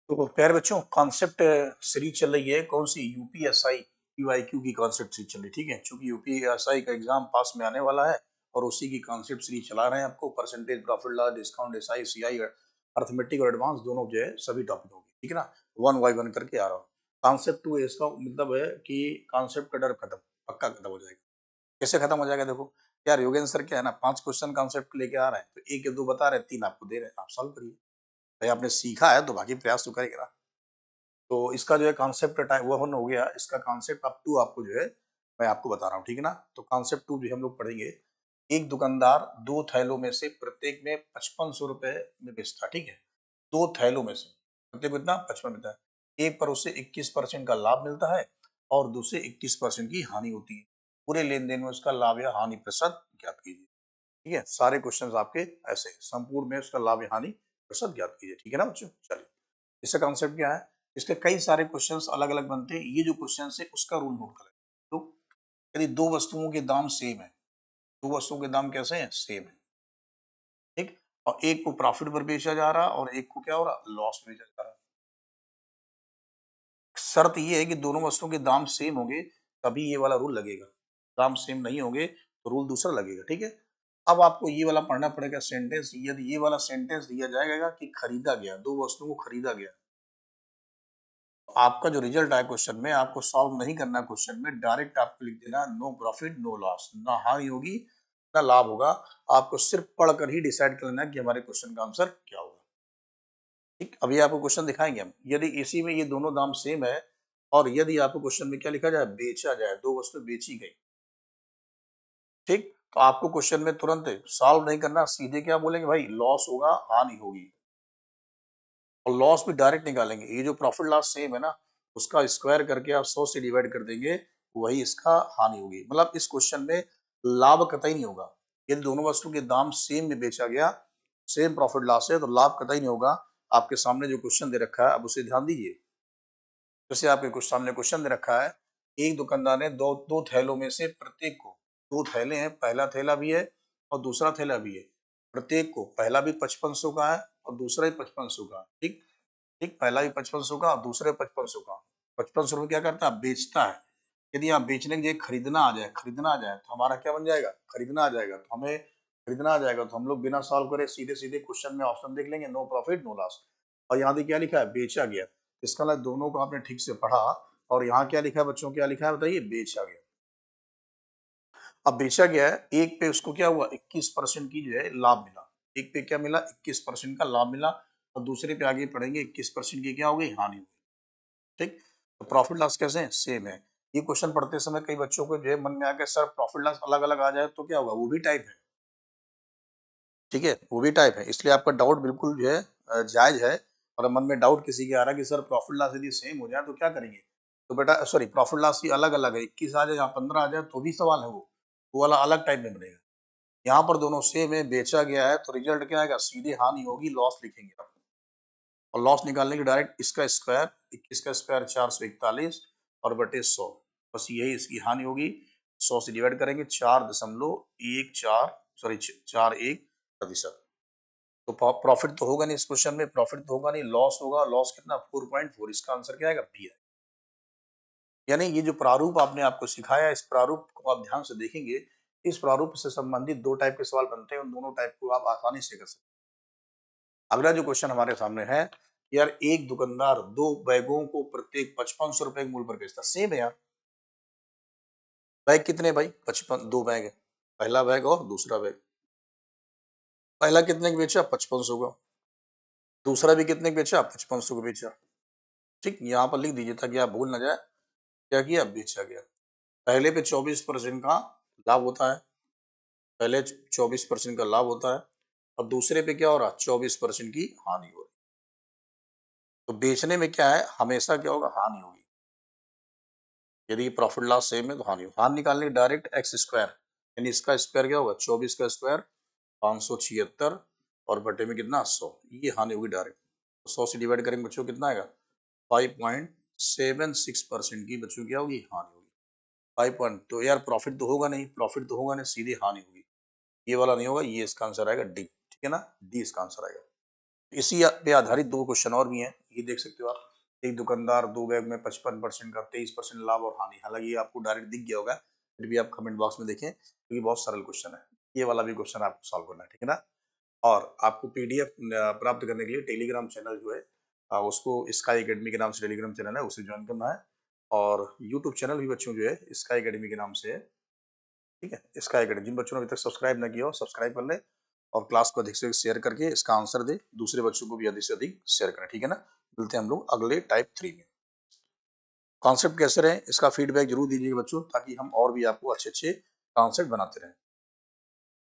तो प्यारे बच्चों, कॉन्सेप्ट सीरीज चल रही है। कौन सी? यूपीएसआई क्यूआईक्यू की कॉन्सेप्ट सीरीज चल रही है। ठीक है, क्योंकि यूपीएसआई का एग्जाम पास में आने वाला है और उसी की कॉन्सेप्ट सीरीज चला रहे हैं आपको। Percentage, profit loss, discount, SI, CI, arithmetic और एडवांस दोनों जो है सभी टॉपिक होंगे। ठीक है ना, वन बाय वन करके आ रहा हूँ। कॉन्सेप्ट टू इसका मतलब है कि कॉन्सेप्ट का डर खत्म, पक्का खत्म हो जाएगा। कैसे खत्म हो जाएगा? देखो यार, योगेंद्र सर क्या है ना, 5 क्वेश्चन कॉन्सेप्ट लेके आ रहे हैं, तो 1 या 2 बता रहे हैं, 3 आपको दे रहे हैं, आप सॉल्व करिए। भाई आपने सीखा है तो बाकी प्रयास तो करेगा ना। तो इसका जो है कॉन्सेप्ट टाइप वो हो गया। इसका कॉन्सेप्ट अप टू आपको जो है मैं आपको बता रहा हूँ। ठीक है ना, तो कॉन्सेप्ट टू जो हम लोग पढ़ेंगे। एक दुकानदार 2 थैलों में से प्रत्येक में 5500 रुपए में बेचता। ठीक है, 2 थैलों में से प्रत्येक कितना? 55 मिलता है। एक पर उसे 21% का लाभ मिलता है और दूसरे 21% की हानि होती है। पूरे लेन देन में उसका लाभ या हानि प्रतिशत ज्ञात कीजिए। ठीक है, सारे क्वेश्चन आपके ऐसे संपूर्ण में उसका लाभ या हानि प्रतिशत ज्ञात कीजिए। ठीक है ना बच्चों, चलिए। इसका कॉन्सेप्ट क्या है? इसके कई सारे क्वेश्चंस अलग अलग बनते हैं। ये जो क्वेश्चन है उसका रूल नोट करें। तो यदि दो वस्तुओं के दाम सेम है, दो वस्तुओं के दाम कैसे हैं? सेम है। ठीक, और एक को प्रॉफिट पर बेचा जा रहा और एक को क्या हो रहा? लॉस में बेचा जा रहा। शर्त ये है कि दोनों वस्तुओं के दाम सेम होंगे तभी ये वाला रूल लगेगा। दाम सेम नहीं होंगे तो रूल दूसरा लगेगा। ठीक है, अब आपको ये वाला पढ़ना पड़ेगा सेंटेंस। यदि ये वाला सेंटेंस दिया जाएगा कि खरीदा गया, दो वस्तुओं को खरीदा गया, आपका जो रिजल्ट आया क्वेश्चन में, आपको सॉल्व नहीं करना क्वेश्चन में, डायरेक्ट आपको लिख देना नो प्रॉफिट नो लॉस, ना हानि होगी ना लाभ होगा। आपको सिर्फ पढ़कर ही डिसाइड करना है कि हमारे क्वेश्चन का आंसर क्या होगा। ठीक, अभी आपको क्वेश्चन दिखाएंगे हम। यदि इसी में ये दोनों दाम सेम है और यदि आपको क्वेश्चन में क्या लिखा जाए? बेचा जाए, दो वस्तु बेची गई। ठीक, तो आपको क्वेश्चन में तुरंत सॉल्व नहीं करना, सीधे क्या बोलेंगे? भाई लॉस होगा, हानि होगी, और लॉस भी डायरेक्ट निकालेंगे। ये जो प्रॉफिट लॉस सेम है ना, उसका स्क्वायर करके आप 100 से डिवाइड कर देंगे, वही इसका हानि होगी। मतलब इस क्वेश्चन में लाभ कतई नहीं होगा। यदि दोनों वस्तु के दाम सेम में बेचा गया, सेम प्रॉफिट लॉस है, तो लाभ कतई नहीं होगा। आपके सामने जो क्वेश्चन दे रखा है, अब उसे ध्यान दीजिए। जैसे आपके कुछ सामने क्वेश्चन दे रखा है, एक दुकानदार ने दो दो थैलों में से प्रत्येक को, दो थैले हैं, पहला थैला भी है और दूसरा थैला भी है। प्रत्येक को, पहला भी 5500 का है और दूसरा भी 5500 का है। ठीक, ठीक, पहला भी 5500 का और दूसरे 5500 का। 5500 में क्या करता है? बेचता है। यदि आप बेचने के लिए खरीदना आ जाए, खरीदना आ जाए तो हमारा क्या बन जाएगा? खरीदना आ जाएगा। तो हमें खरीदना आ जाएगा तो हम लोग बिना सॉल्व करे सीधे सीधे क्वेश्चन में ऑप्शन देख लेंगे, नो प्रॉफिट नो लॉस। और यहाँ पे क्या लिखा है? बेचा गया। इसका मतलब दोनों को आपने ठीक से पढ़ा। और यहाँ क्या लिखा है बच्चों? क्या लिखा है बताइए? बेचा गया। अब बेचा गया है, एक पे उसको क्या हुआ? 21% की जो है लाभ मिला। एक पे क्या मिला? 21% का लाभ मिला। और दूसरे पे आगे पढ़ेंगे 21% की क्या हो गई? हानि हो गई। ठीक, तो प्रॉफिट लॉस कैसे हैं? सेम है। ये क्वेश्चन पढ़ते समय कई बच्चों को जो है मन में आ गया, सर प्रॉफिट लॉस अलग अलग आ जाए तो क्या होगा? वो भी टाइप है। ठीक है, वो भी टाइप है, इसलिए आपका डाउट बिल्कुल जो है जायज है। और मन में डाउट किसी के आ रहा है कि सर प्रॉफिट लॉस यदि सेम हो जाए तो क्या करेंगे? तो बेटा सॉरी, प्रॉफिट लॉस ही अलग अलग है, 21 आ जाए या 15 आ जाए तो भी सवाल है। वो वाला अलग टाइप में बनेगा। यहाँ पर दोनों सेम है, बेचा गया है, तो रिजल्ट क्या आएगा? सीधे हानि होगी, लॉस लिखेंगे आप। और लॉस निकालने के डायरेक्ट इसका स्क्वायर, 21 का स्क्वायर 441 और बटे 100, बस यही इसकी हानि होगी। 100 से डिवाइड करेंगे, 4.14 सॉरी 41%। तो प्रॉफिट तो होगा नहीं इस क्वेश्चन में, प्रॉफिट तो होगा नहीं, लॉस होगा। लॉस कितना? 4.4। इसका आंसर क्या आएगा? बी है। यानी ये जो प्रारूप आपने आपको सिखाया, इस प्रारूप को आप ध्यान से देखेंगे, इस प्रारूप से संबंधित दो टाइप के सवाल बनते हैं, उन दोनों टाइप को आप आसानी से कर सकते हैं। अगला जो क्वेश्चन हमारे सामने है, यार एक दुकानदार दो बैगों को प्रत्येक 5500 रुपए के मूल्य पर बेचता। सेम है यार। बैग कितने भाई? 55, दो बैग है, पहला बैग और दूसरा बैग। पहला कितने का बेचा? 5500 का। दूसरा भी कितने का बेचा? 5500 का बेचा। ठीक, यहाँ पर लिख दीजिए ताकि आप भूल ना जाए। क्या किया? बेचा गया। पहले पे 24% का लाभ होता है, पहले 24% का लाभ होता है और दूसरे पे क्या हो रहा? 24% की हानि हो रही। तो बेचने में क्या है? हमेशा क्या होगा? हानि होगी। यदि प्रॉफिट लॉस सेम है तो हानि होगी। हानि निकालने के डायरेक्ट एक्स स्क्वायर, यानी इसका स्क्वायर क्या होगा? 24 का स्क्वायर 576 और बटे में कितना? 100। ये हानि होगी डायरेक्ट। 100 से डिवाइड करेंगे बच्चों, कितना आएगा? 5.76% की बच्चों क्या होगी? हानि होगी। 5 पॉइंट, तो यार प्रॉफिट तो होगा नहीं, प्रॉफिट तो होगा नहीं, सीधी हानि होगी। ये वाला नहीं होगा, ये इसका आंसर आएगा डी। ठीक है ना, डी इसका आंसर आएगा। इसी पे आधारित 2 क्वेश्चन और भी हैं, ये देख सकते हो आप। एक दुकानदार 2 बैग में 55% का 23% लाभ और हानि। हालाँकि ये आपको डायरेक्ट दिख गया होगा, फिर भी आप कमेंट बॉक्स में देखें, क्योंकि बहुत सरल क्वेश्चन है। ये वाला भी क्वेश्चन आपको सॉल्व करना है, ठीक है ना? और आपको पीडीएफ प्राप्त करने के लिए टेलीग्राम चैनल जो है उसको स्काई अकेडमी के नाम से टेलीग्राम चैनल है, उसे जॉइन करना है। और यूट्यूब चैनल भी बच्चों जो है स्काई अकेडमी के नाम से है, ठीक है? स्काई अकेडमी, जिन बच्चों ने अभी तक सब्सक्राइब ना किया हो सब्सक्राइब कर लें और क्लास को अधिक से अधिक शेयर करके इसका आंसर दे, दूसरे बच्चों को भी अधिक से अधिक शेयर करें, ठीक है ना? मिलते हैं हम लोग अगले टाइप 3 में। कॉन्सेप्ट कैसे रहे इसका फीडबैक जरूर दीजिएगा बच्चों, ताकि हम और भी आपको अच्छे-अच्छे कॉन्सेप्ट बनाते रहें।